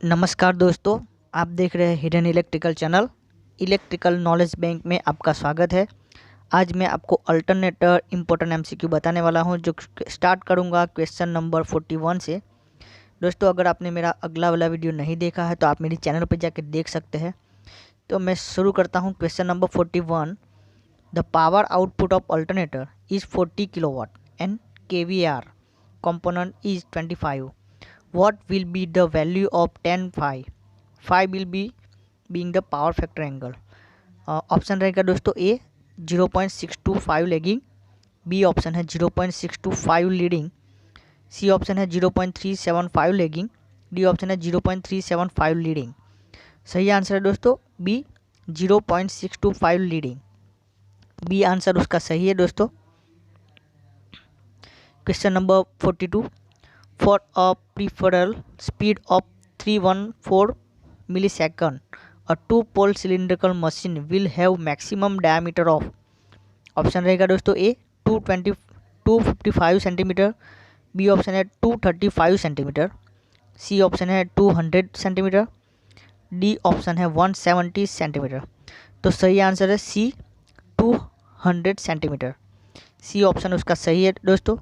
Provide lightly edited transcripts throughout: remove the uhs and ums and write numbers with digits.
नमस्कार दोस्तों, आप देख रहे हैं hidden electrical channel. Electrical knowledge bank में आपका स्वागत है। आज मैं आपको अल्टरनेटर इम्पोर्टेंट एमसीक्यू बताने वाला हूं, जो स्टार्ट करूंगा क्वेश्चन नंबर 41 से। दोस्तों, अगर आपने मेरा अगला वाला वीडियो नहीं देखा है तो आप मेरी चैनल पर जाकर देख सकते हैं। तो मैं शुरू करता हूँ question number 41। The power output of alternator is 40 kilowatt and kVAR component is 25. What will be the value of 10 phi? Phi will be being the power factor angle. Option रहेगा दोस्तों ए 0.625 लेगिंग, बी ऑप्शन है 0.625 leading, सी option है 0.375 lagging, D option है 0.375 leading. सही answer है दोस्तों B 0.625 leading. B answer उसका सही है दोस्तों। Question number 42। For a preferred speed of 314 millisecond, a two-pole cylindrical machine will have maximum diameter of। Option रहेगा दोस्तों ए 255 सेंटीमीटर, बी ऑप्शन है 235 सेंटीमीटर, सी ऑप्शन है 200 सेंटीमीटर, डी ऑप्शन है 170 सेंटीमीटर। तो सही आंसर है सी 200 सेंटीमीटर। सी ऑप्शन उसका सही है दोस्तों।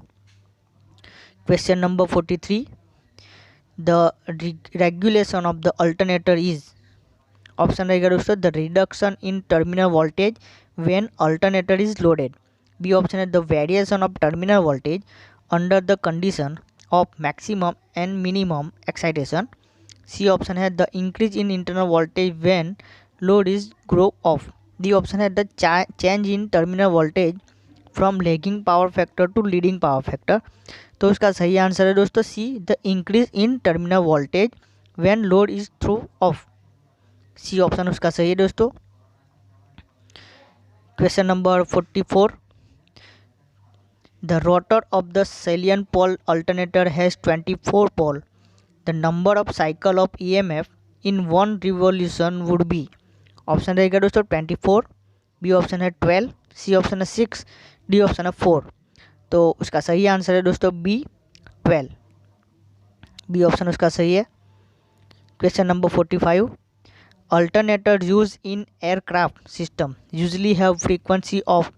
Question number 43। The regulation of the alternator is. Option रहेगा दोस्तों the reduction in terminal voltage when alternator is loaded, B option है the variation of terminal voltage under the condition of maximum and minimum excitation, C option है the increase in internal voltage when load is grow off, D option है the change in terminal voltage from lagging power factor to leading power factor. तो उसका सही answer है दोस्तों C the increase in terminal voltage when load is through off. C option उसका सही है दोस्तों। Question number 44। The rotor of the salient pole alternator has 24 pole. The number of cycle of EMF in one revolution would be. Option रहेगा दोस्तों 24, B option है 12, सी option है 6, D option है 4। तो उसका सही आंसर है दोस्तों बी 12। बी ऑप्शन उसका सही है। Question number 45। Alternator use in aircraft system usually have frequency of.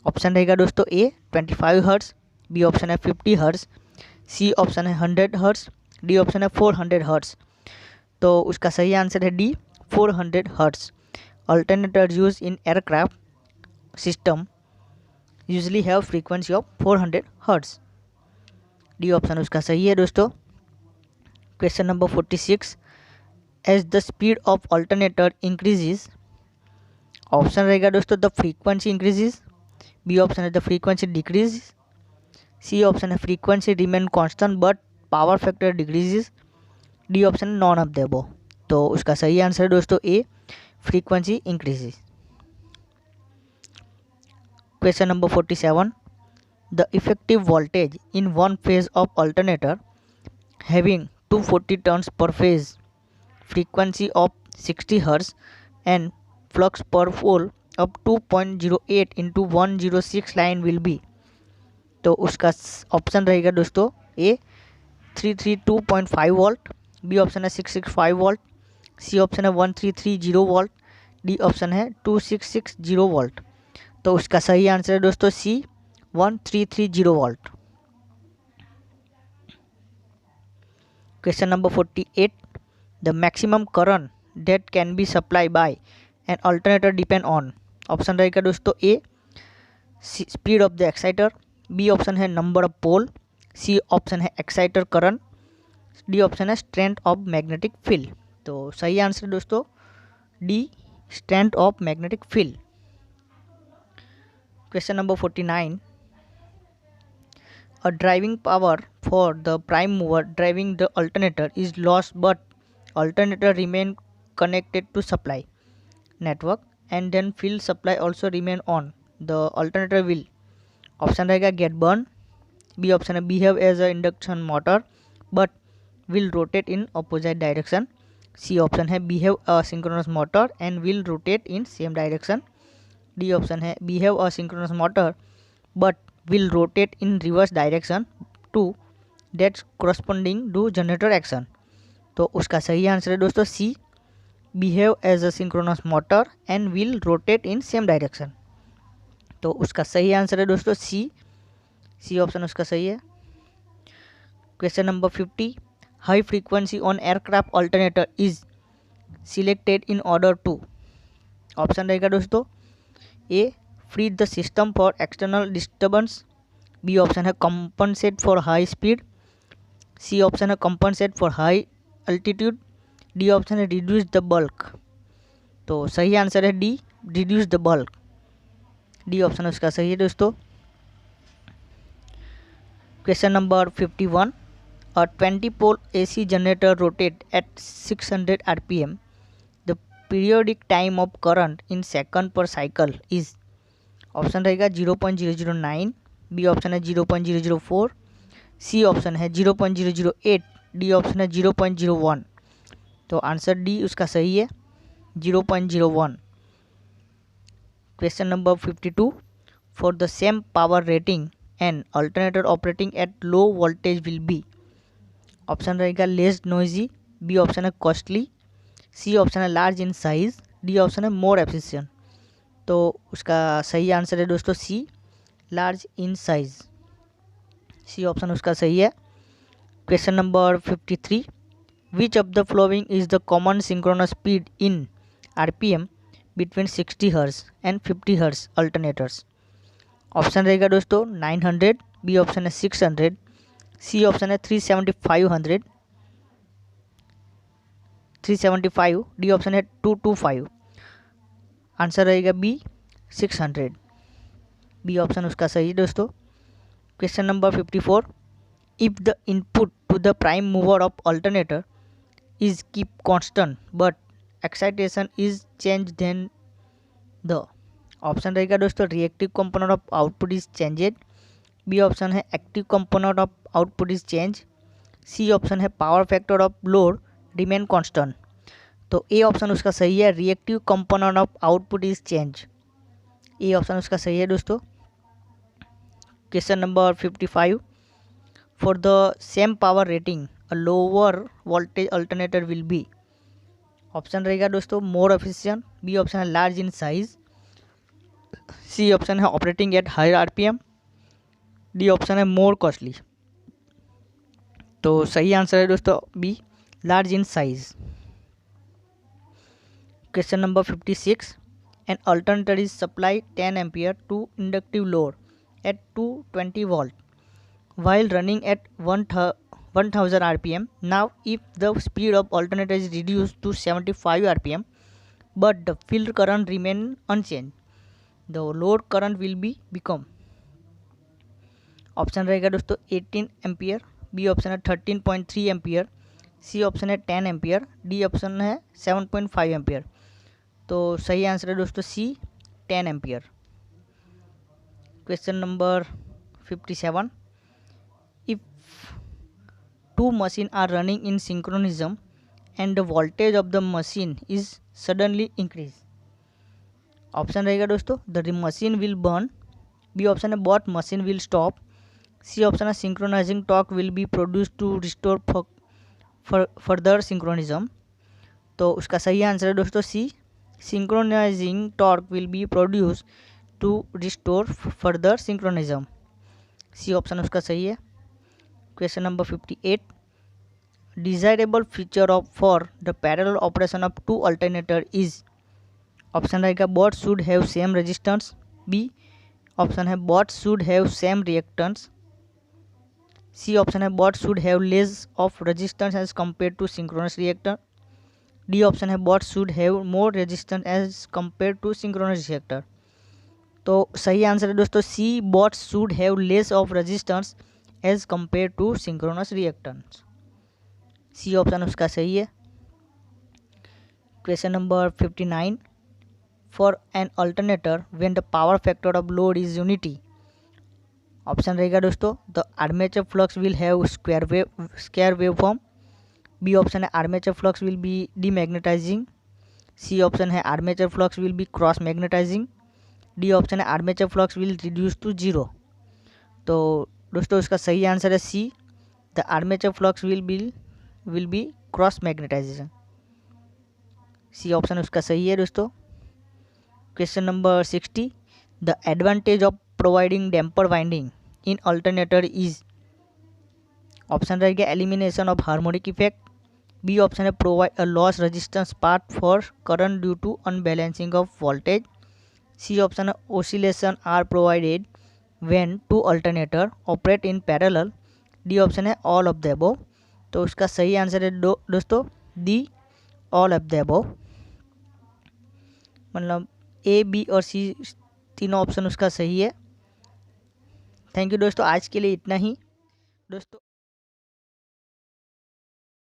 Option रहेगा दोस्तों ए 25 हर्ट्ज, बी ऑप्शन है 50 हर्ट्ज, सी ऑप्शन है 100 हर्ट्ज, डी ऑप्शन है 400 हर्ट्ज। तो उसका सही आंसर है D 400 hertz. Alternator use in aircraft system usually have frequency of 400 hertz. D option उसका सही है दोस्तों। Question number 46। As the speed of alternator increases. Option रहेगा दोस्तों the frequency increases, B option है the frequency decrease, C option है frequency remain constant but power factor decreases, D option है none of the above. तो उसका सही answer है दोस्तों A frequency increases. Question number 47. The effective voltage in one phase of alternator having 240 turns per phase, frequency of 60 Hz and flux per pole of 2.08 into 106 line will be। तो उसका option रहेगा दोस्तों ए 332.5 volt, B option है 665 volt, सी option है 1330 volt, D option है 2660 volt. तो उसका सही आंसर है दोस्तों C 1330 volt. Question number 48। The maximum current that can be supply by an alternator depend on. Option रहेगा दोस्तों A speed of the exciter, B option है number of pole, C option है exciter current, D option है strength of magnetic field. तो सही answer है दोस्तों D strength of magnetic field. Question number 49. A driving power for the prime mover driving the alternator is lost but alternator remain connected to supply network and then field supply also remain on. The alternator will। Option रहेगा get burn, B option है behave as a induction motor but will rotate in opposite direction, C option है behave a synchronous motor and will rotate in same direction, D option है behave a synchronous motor but will rotate in reverse direction to that's corresponding to generator action। तो उसका सही answer है दोस्तों C, behave as a synchronous motor and will rotate in same direction. तो उसका सही answer है दोस्तों सी ऑप्शन उसका सही है। Question number 50, high frequency on aircraft alternator is selected in order to. Option रहेगा दोस्तों A, free the system for external disturbance, B option है compensate for high speed, C option है compensate for high altitude, D option है reduce the bulk. तो सही answer है D, reduce the bulk. D option उसका सही है दोस्तों। Question number 51, a 20 pole AC generator rotate at 600 rpm. The periodic time of current in second per cycle is, option रहेगा 0.009, B option है 0.004, सी option है 0.008, डी ऑप्शन है 0.01। तो answer D उसका सही है 0.01। Question number 52, for the same power rating an alternator operating at low voltage will be. Option रहेगा less noisy, B option है कॉस्टली, सी ऑप्शन है large in size, D option है more efficient. तो उसका सही आंसर है दोस्तों C, large in size. C option उसका सही है। Question number 53, which of the following is the common synchronous speed in RPM between 60 hertz and 50 hertz alternators. Option रहेगा दोस्तों 900, बी ऑप्शन है 600, सी ऑप्शन है 375, डी ऑप्शन है 225। आंसर रहेगा B 600, B option उसका सही है दोस्तों। Question number 54, if the input to the prime mover of alternator is keep constant but excitation is change then the. Option रहेगा दोस्तों reactive component of output is changed, B option है active component of output is change, C option है power factor of load remain constant. तो A option उसका सही है, reactive component of output is change. A option उसका सही है दोस्तों। Question number 55, for the same power rating a lower voltage alternator will be. Option रहेगा दोस्तों मोर एफिशिएंट, बी ऑप्शन है large in size, C option है operating at higher RPM, D option है more costly. तो सही answer है दोस्तों B, large in size. Question number 56, an alternator is supply 10 ampere to inductive load at 220 volt while running at 1000 rpm. Now if the speed of alternator is reduced to 75 rpm but the field current remain unchanged, the load current will be become। Option रहेगा दोस्तों 18 ampere, B option है 13.3 ampere, सी option है 10 ampere, D option है 7.5 ampere. तो सही answer है दोस्तों सी, 10 ampere. Question number 57, if two machines are running in synchronism and the voltage of the machine is suddenly increased। Option रहेगा दोस्तों the machine will burn, B option है both machine will stop, C option है synchronising torque will be produce to restore further synchronism. तो उसका सही answer है दोस्तों C, synchronising torque will be produce to restore further synchronism. C option उसका सही है। Question number 58, desirable feature of for the parallel operation of two alternator is. Option रहेगा both should have same resistance, B option है both should have same reactance, C option है both should have less of resistance as compare to synchronous reactor, D option है both should have more resistance as compare to synchronous reactor. तो सही answer है दोस्तों C, both should have less of resistance as compare to synchronous reactance. C option उसका सही है। Question number 59, for an alternator when the power factor of load is unity. Option रहेगा दोस्तों the armature flux will have square waveform, B option है armature flux will be demagnetising, C option है armature flux will be cross magnetising, D option है armature flux will reduce to zero. तो दोस्तों इसका सही answer है C, the armature flux will be cross magnetisation. C option उसका सही है दोस्तों। Question number 60, the advantage of providing damper winding in alternator is. Option रहेगा elimination of harmonic effect, B option है provide a loss resistance part for current due to unbalancing of voltage, C option है oscillation are provided when two alternator operate in parallel, D option है all of the above. तो उसका सही answer है दोस्तों D all of the above, मतलब A B और सी तीनों ऑप्शन उसका सही है। थैंक यू दोस्तों, आज के लिए इतना ही दोस्तों।